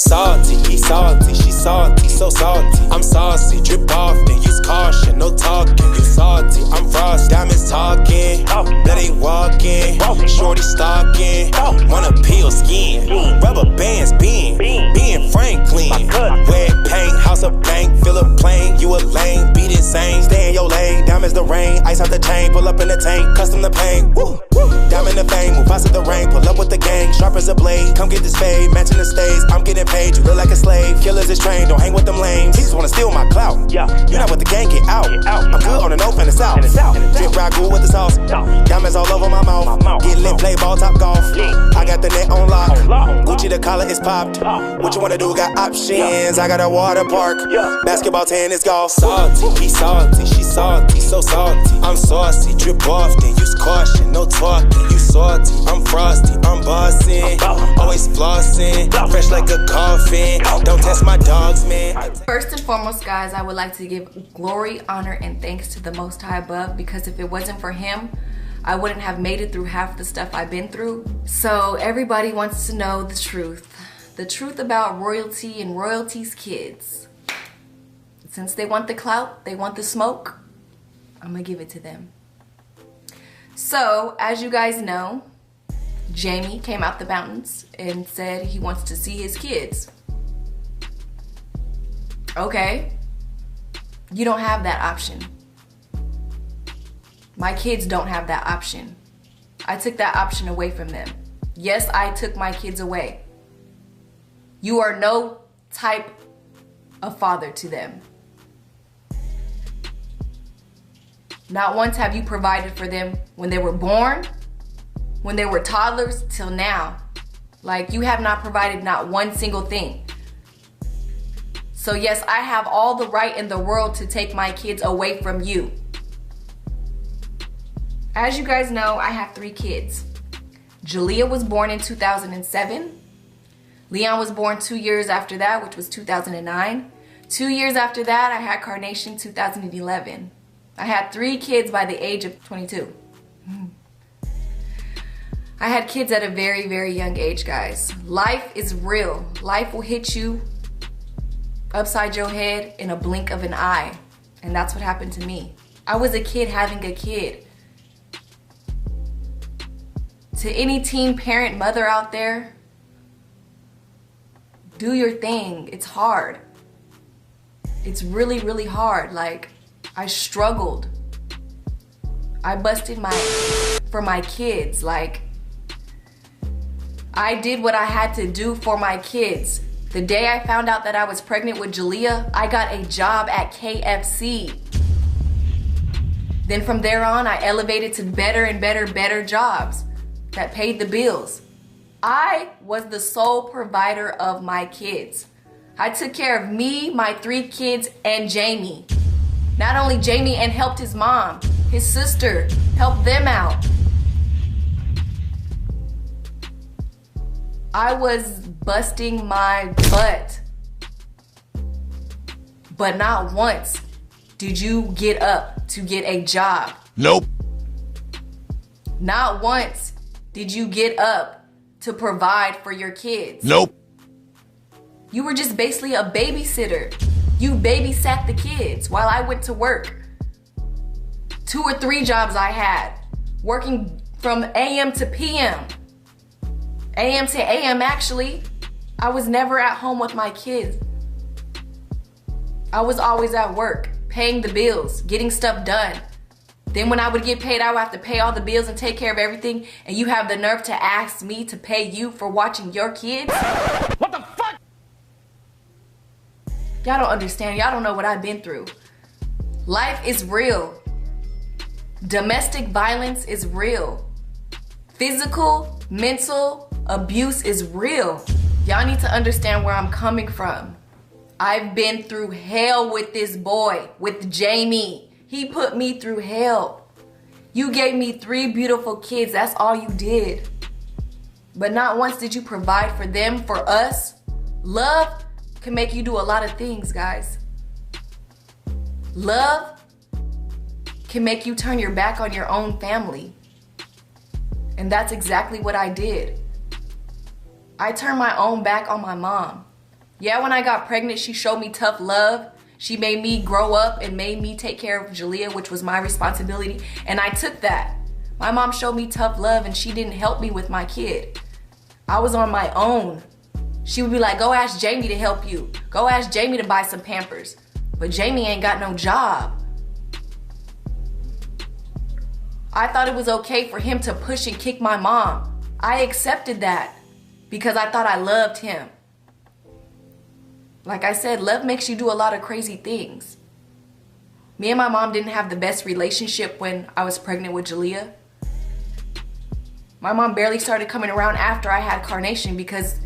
Salty, he salty, she salty, so salty. I'm saucy, drip off, then use caution, no talking. You salty, I'm frost, diamonds talking. Bloody walking, shorty stalking. Wanna peel skin, rubber bands, being Franklin. Red paint, house of bank, fill a plane. You a lame, beat insane, stay in your lane. Diamonds the rain, ice out the chain, pull up in the tank, custom the paint. Woo. Diamond the fame, move fast at the rain, pull up with the gang, sharp as a blade. Come get this fade, matching the stage. I'm getting paid, you look like a slave. Killers is trained, don't hang with them lames. He just wanna steal my clout. You're not with the gang, get out. I'm good on the north and the south. Drip ragu with the sauce. Diamonds all over my mouth. Get lit, play ball, top golf. I got the net on lock. Gucci the collar is popped. What you wanna do? Got options. I got a water park. Basketball, tennis, golf. Salty, he salty, she salty, so salty. I'm saucy, drip off, then use caution, no talking. You salty, I'm frosty, I'm bossing. Always flossing, fresh like a coffin. Don't test my dogs, man. First and foremost, guys, I would like to give glory, honor, and thanks to the Most High above, because if it wasn't for him, I wouldn't have made it through half the stuff I've been through. So everybody wants to know the truth. The truth about royalty and royalty's kids. Since they want the clout, they want the smoke, I'm gonna give it to them. So, as you guys know, Jamie came out the mountains and said he wants to see his kids. Okay, you don't have that option. My kids don't have that option. I took that option away from them. Yes, I took my kids away. You are no type of father to them. Not once have you provided for them when they were born, when they were toddlers, till now. Like, you have not provided not one single thing. So yes, I have all the right in the world to take my kids away from you. As you guys know, I have 3 kids. Jalea was born in 2007. Leon was born 2 years after that, which was 2009. 2 years after that, I had Carnation, 2011. I had 3 kids by the age of 22. I had kids at a very, very young age, guys. Life is real. Life will hit you upside your head in a blink of an eye. And that's what happened to me. I was a kid having a kid. To any teen parent, mother out there, do your thing. It's hard. It's really, really hard. Like, I struggled. I busted for my kids. Like, I did what I had to do for my kids. The day I found out that I was pregnant with Jalea, I got a job at KFC. Then from there on, I elevated to better and better jobs that paid the bills. I was the sole provider of my kids. I took care of me, my 3 kids, and Jamie. Not only Jamie, and helped his mom, his sister, helped them out. I was busting my butt. But not once did you get up to get a job. Nope. Not once did you get up to provide for your kids. Nope. You were just basically a babysitter. You babysat the kids while I went to work. 2 or 3 jobs I had, working from AM to PM. AM to AM, actually. I was never at home with my kids. I was always at work, paying the bills, getting stuff done. Then when I would get paid, I would have to pay all the bills and take care of everything, and you have the nerve to ask me to pay you for watching your kids? What the fuck? Y'all don't understand. Y'all don't know what I've been through. Life is real. Domestic violence is real. Physical, mental abuse is real. Y'all need to understand where I'm coming from. I've been through hell with this boy, with Jamie. He put me through hell. You gave me 3 beautiful kids. That's all you did. But not once did you provide for them, for us. Love can make you do a lot of things, guys. Love can make you turn your back on your own family. And that's exactly what I did. I turned my own back on my mom. Yeah, when I got pregnant, she showed me tough love. She made me grow up and made me take care of Jalea, which was my responsibility. And I took that. My mom showed me tough love and she didn't help me with my kid. I was on my own. She would be like, go ask Jamie to help you. Go ask Jamie to buy some Pampers. But Jamie ain't got no job. I thought it was okay for him to push and kick my mom. I accepted that because I thought I loved him. Like I said, love makes you do a lot of crazy things. Me and my mom didn't have the best relationship when I was pregnant with Jalea. My mom barely started coming around after I had Carnation because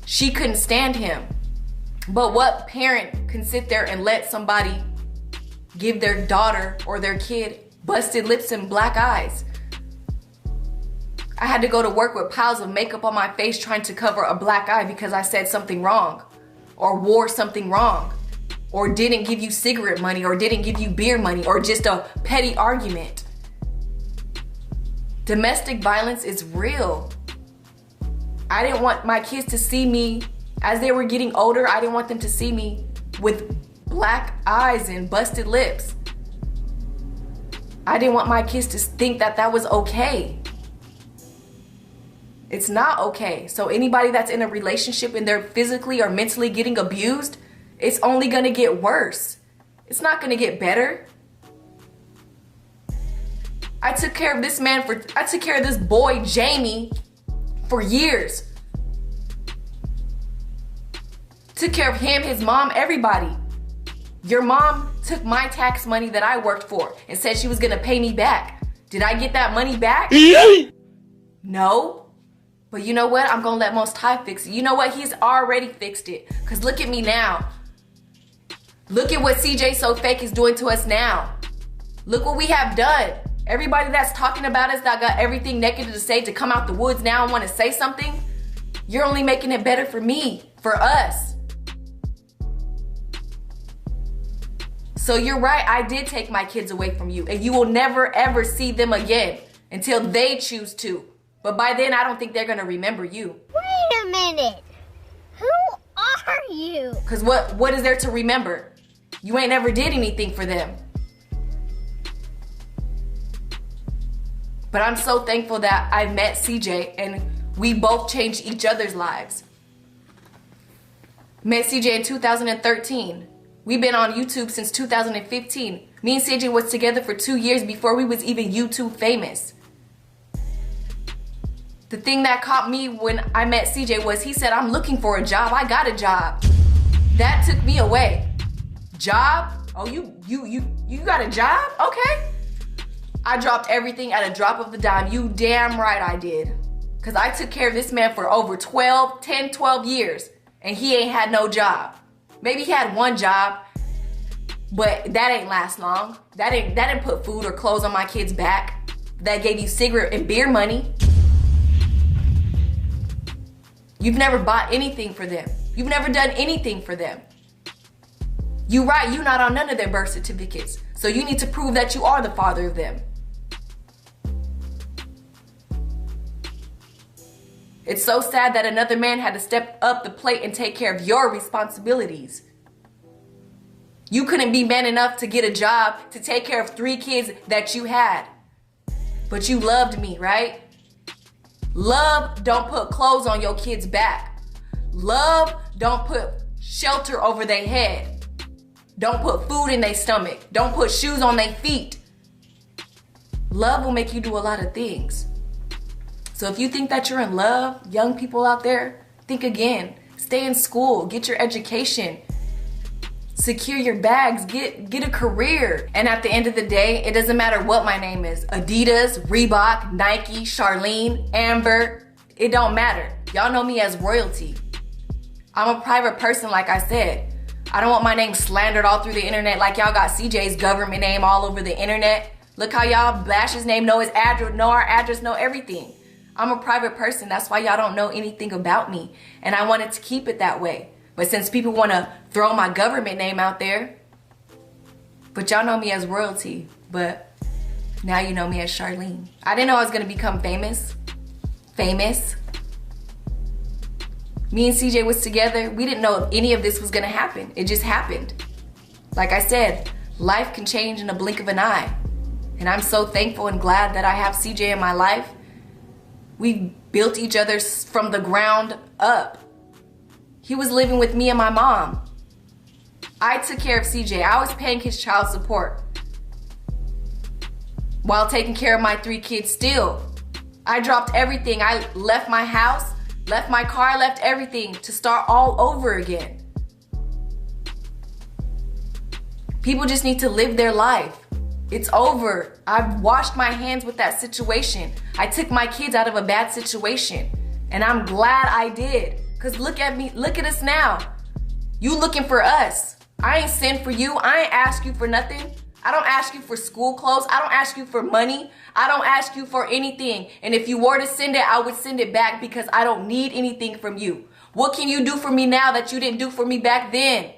she couldn't stand him. But what parent can sit there and let somebody give their daughter or their kid busted lips and black eyes? I had to go to work with piles of makeup on my face trying to cover a black eye because I said something wrong or wore something wrong or didn't give you cigarette money or didn't give you beer money or just a petty argument. Domestic violence is real. I didn't want my kids to see me as they were getting older. I didn't want them to see me with black eyes and busted lips. I didn't want my kids to think that that was okay. It's not okay. So anybody that's in a relationship and they're physically or mentally getting abused, it's only gonna get worse. It's not gonna get better. I took care of this boy, Jamie, for years. Took care of him, his mom, everybody. Your mom took my tax money that I worked for and said she was gonna pay me back. Did I get that money back? No. But you know what? I'm gonna let Most High fix it. You know what? He's already fixed it. Cause look at me now. Look at what CJ So Fake is doing to us now. Look what we have done. Everybody that's talking about us that got everything negative to say to come out the woods now and want to say something, you're only making it better for me, for us. So you're right, I did take my kids away from you and you will never ever see them again until they choose to. But by then, I don't think they're gonna remember you. Wait a minute, who are you? Cause what is there to remember? You ain't ever did anything for them. But I'm so thankful that I met CJ and we both changed each other's lives. Met CJ in 2013. We've been on YouTube since 2015. Me and CJ was together for 2 years before we was even YouTube famous. The thing that caught me when I met CJ was he said, I'm looking for a job. I got a job. That took me away. Job? Oh, you got a job? Okay. I dropped everything at a drop of the dime. You damn right I did. Because I took care of this man for over 10, 12 years. And he ain't had no job. Maybe he had one job. But that ain't last long. That didn't put food or clothes on my kids' back. That gave you cigarette and beer money. You've never bought anything for them. You've never done anything for them. You right, you not on none of their birth certificates. So you need to prove that you are the father of them. It's so sad that another man had to step up the plate and take care of your responsibilities. You couldn't be man enough to get a job to take care of 3 kids that you had. But you loved me, right? Love don't put clothes on your kids' back. Love don't put shelter over their head. Don't put food in their stomach. Don't put shoes on their feet. Love will make you do a lot of things. So if you think that you're in love, young people out there, think again. Stay in school, get your education, secure your bags, get a career. And at the end of the day, it doesn't matter what my name is. Adidas, Reebok, Nike, Charlene, Amber, it don't matter. Y'all know me as royalty. I'm a private person, like I said. I don't want my name slandered all through the internet like y'all got CJ's government name all over the internet. Look how y'all bash his name, know his address, know our address, know everything. I'm a private person. That's why y'all don't know anything about me. And I wanted to keep it that way. But since people want to throw my government name out there, but y'all know me as royalty. But now you know me as Charlene. I didn't know I was going to become famous. me and CJ was together, we didn't know any of this was gonna happen. It just happened. Like I said, life can change in a blink of an eye. And I'm so thankful and glad that I have CJ in my life. We built each other from the ground up. He was living with me and my mom. I took care of CJ. I was paying his child support while taking care of my 3 kids still. I dropped everything. I left my house, left my car, left everything to start all over again. People just need to live their life. It's over. I've washed my hands with that situation. I took my kids out of a bad situation. And I'm glad I did. Because look at me, look at us now. You looking for us. I ain't sent for you. I ain't ask you for nothing. I don't ask you for school clothes. I don't ask you for money. I don't ask you for anything. And if you were to send it, I would send it back because I don't need anything from you. What can you do for me now that you didn't do for me back then?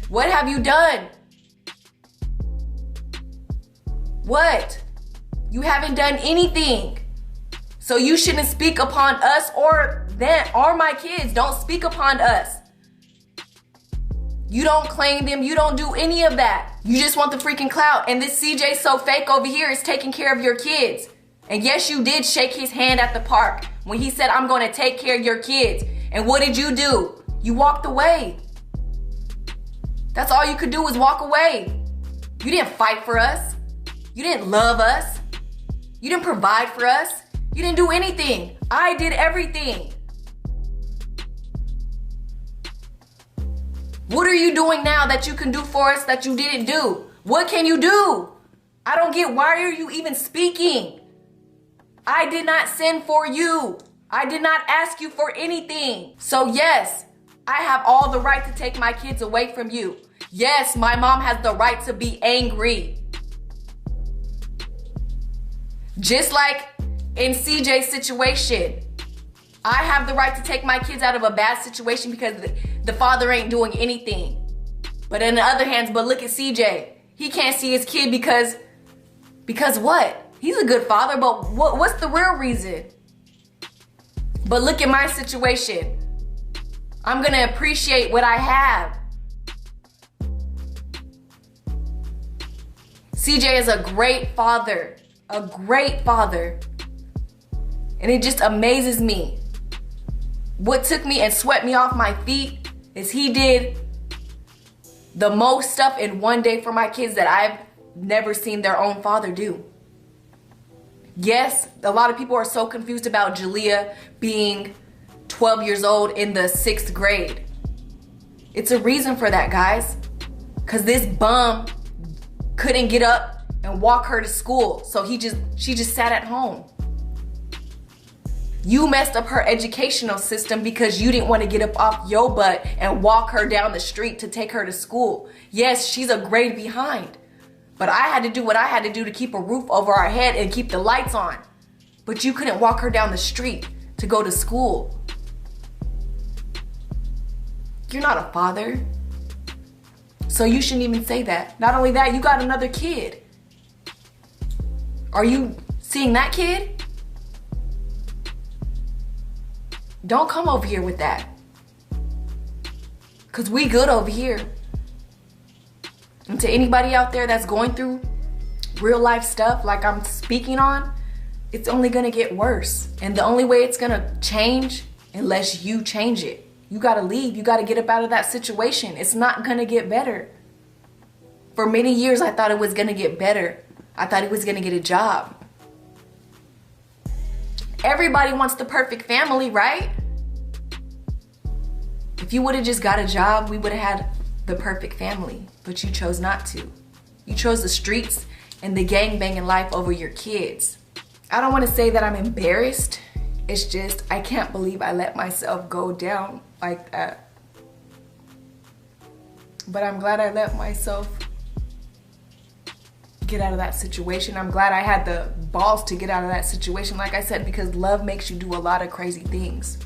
What have you done? What? You haven't done anything. So you shouldn't speak upon us or my kids. Don't speak upon us. You don't claim them. You don't do any of that. You just want the freaking clout. And this CJ so fake over here is taking care of your kids. And yes, you did shake his hand at the park when he said, I'm going to take care of your kids. And what did you do? You walked away. That's all you could do was walk away. You didn't fight for us. You didn't love us. You didn't provide for us. You didn't do anything. I did everything. What are you doing now that you can do for us that you didn't do? What can you do? I don't get, why are you even speaking? I did not send for you. I did not ask you for anything. So yes, I have all the right to take my kids away from you. Yes, my mom has the right to be angry. Just like in CJ's situation, I have the right to take my kids out of a bad situation because the father ain't doing anything. But on the other hand, but look at CJ. He can't see his kid because what? He's a good father, but what's the real reason? But look at my situation. I'm gonna appreciate what I have. CJ is a great father. A great father. And it just amazes me. What took me and swept me off my feet is he did the most stuff in one day for my kids that I've never seen their own father do. Yes, a lot of people are so confused about Jalea being 12 years old in the 6th grade. It's a reason for that, guys. Because this bum couldn't get up and walk her to school. So she just sat at home. You messed up her educational system because you didn't want to get up off your butt and walk her down the street to take her to school. Yes, she's a grade behind. But I had to do what I had to do to keep a roof over our head and keep the lights on. But you couldn't walk her down the street to go to school. You're not a father. So you shouldn't even say that. Not only that, you got another kid. Are you seeing that kid? Don't come over here with that. Because we good over here. And to anybody out there that's going through real life stuff like I'm speaking on, it's only going to get worse. And the only way it's going to change, unless you change it. You got to leave. You got to get up out of that situation. It's not going to get better. For many years, I thought it was going to get better. I thought he was going to get a job. Everybody wants the perfect family, right? If you would have just got a job, we would have had the perfect family. But you chose not to. You chose the streets and the gangbanging life over your kids. I don't want to say that I'm embarrassed. It's just, I can't believe I let myself go down like that. But I'm glad I let myself get out of that situation. I'm glad I had the balls to get out of that situation, like I said, because love makes you do a lot of crazy things.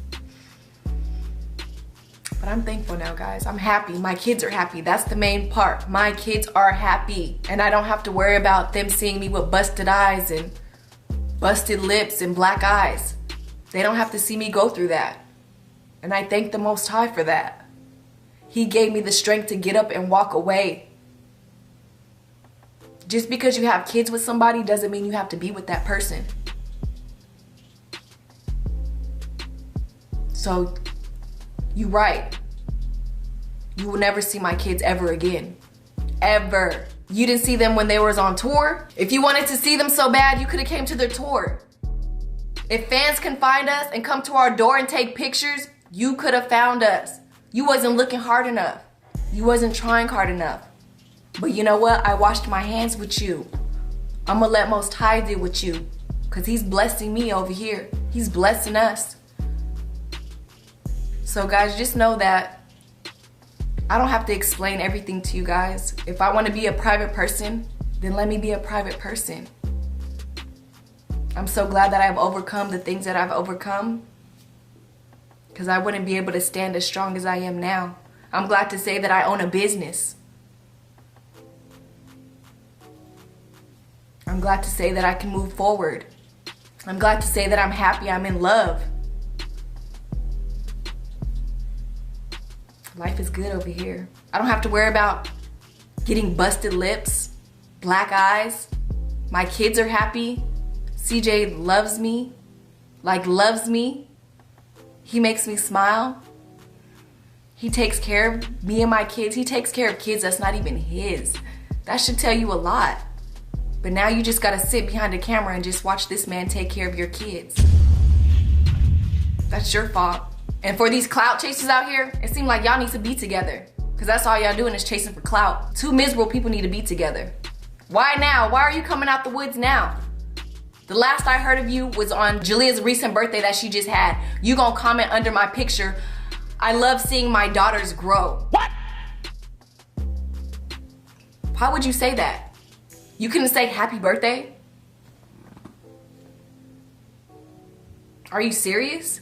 But I'm thankful now, guys. I'm happy. My kids are happy. That's the main part. My kids are happy. And I don't have to worry about them seeing me with busted eyes and busted lips and black eyes. They don't have to see me go through that. And I thank the Most High for that. He gave me the strength to get up and walk away. Just because you have kids with somebody doesn't mean you have to be with that person. So, you're right. You will never see my kids ever again. Ever. You didn't see them when they was on tour? If you wanted to see them so bad, you could have came to their tour. If fans can find us and come to our door and take pictures, you could have found us. You wasn't looking hard enough. You wasn't trying hard enough. But you know what? I washed my hands with you. I'm gonna let Most High deal with you, because he's blessing me over here. He's blessing us. So guys, just know that I don't have to explain everything to you guys. If I want to be a private person, then let me be a private person. I'm so glad that I've overcome the things that I've overcome, because I wouldn't be able to stand as strong as I am now. I'm glad to say that I own a business. I'm glad to say that I can move forward. I'm glad to say that I'm happy, I'm in love. Life is good over here. I don't have to worry about getting busted lips, black eyes. My kids are happy. CJ loves me, like loves me. He makes me smile. He takes care of me and my kids. He takes care of kids that's not even his. That should tell you a lot. But now you just gotta sit behind a camera and just watch this man take care of your kids. That's your fault. And for these clout chasers out here, it seems like y'all need to be together, because that's all y'all doing is chasing for clout. Two miserable people need to be together. Why now? Why are you coming out the woods now? The last I heard of you was on Julia's recent birthday that she just had. You gonna comment under my picture, "I love seeing my daughters grow." What? How would you say that? You couldn't say happy birthday? Are you serious?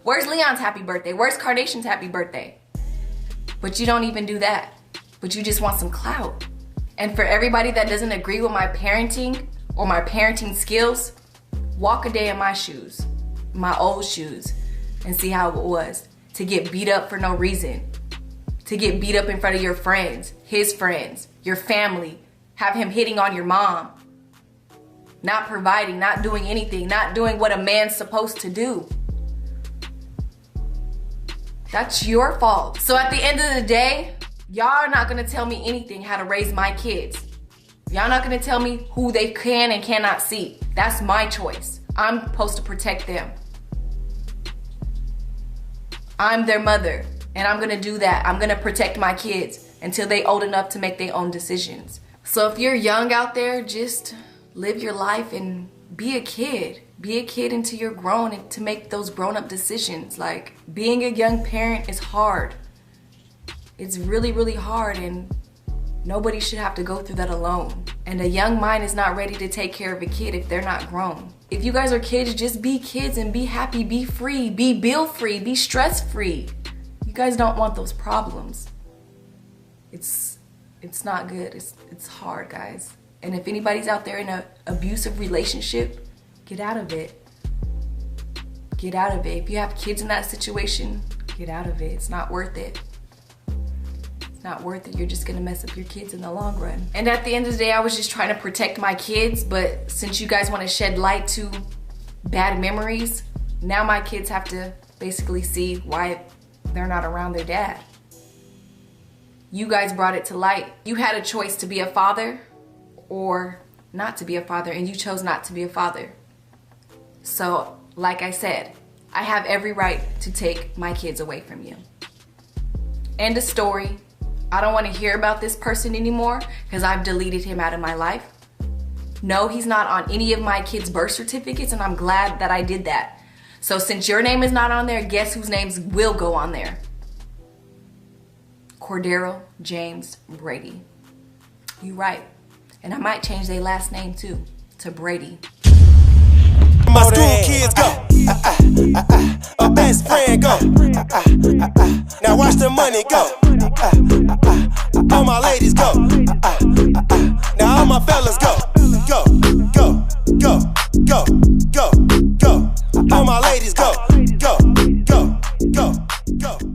Where's Leon's happy birthday? Where's Kardashian's happy birthday? But you don't even do that. But you just want some clout. And for everybody that doesn't agree with my parenting or my parenting skills, walk a day in my shoes, my old shoes, and see how it was to get beat up for no reason. To get beat up in front of your friends, his friends, your family, have him hitting on your mom, not providing, not doing anything, not doing what a man's supposed to do. That's your fault. So at the end of the day, y'all are not gonna tell me anything how to raise my kids. Y'all not gonna tell me who they can and cannot see. That's my choice. I'm supposed to protect them. I'm their mother, and I'm gonna do that. I'm gonna protect my kids until they old enough to make their own decisions. So if you're young out there, just live your life and be a kid. Be a kid until you're grown and to make those grown-up decisions. Like, being a young parent is hard. It's really, really hard, and nobody should have to go through that alone. And a young mind is not ready to take care of a kid if they're not grown. If you guys are kids, just be kids and be happy, be free, be bill-free, be stress-free. You guys don't want those problems. It's not good. It's hard, guys. And if anybody's out there in an abusive relationship, get out of it. Get out of it. If you have kids in that situation, get out of it. It's not worth it. It's not worth it. You're just gonna mess up your kids in the long run. And at the end of the day, I was just trying to protect my kids, but since you guys want to shed light to bad memories, now my kids have to basically see why they're not around their dad. You guys brought it to light. You had a choice to be a father or not to be a father, and you chose not to be a father. So, like I said, I have every right to take my kids away from you. End of story. I don't want to hear about this person anymore because I've deleted him out of my life. No, he's not on any of my kids' birth certificates, and I'm glad that I did that. So since your name is not on there, guess whose names will go on there? Cordero James Brady. You right. And I might change their last name too, to Brady. My school kids go. My best friend go. Now watch the money go. All my ladies go. Now all my fellas go. Go, go, go, go, go, go. All my ladies go. Go.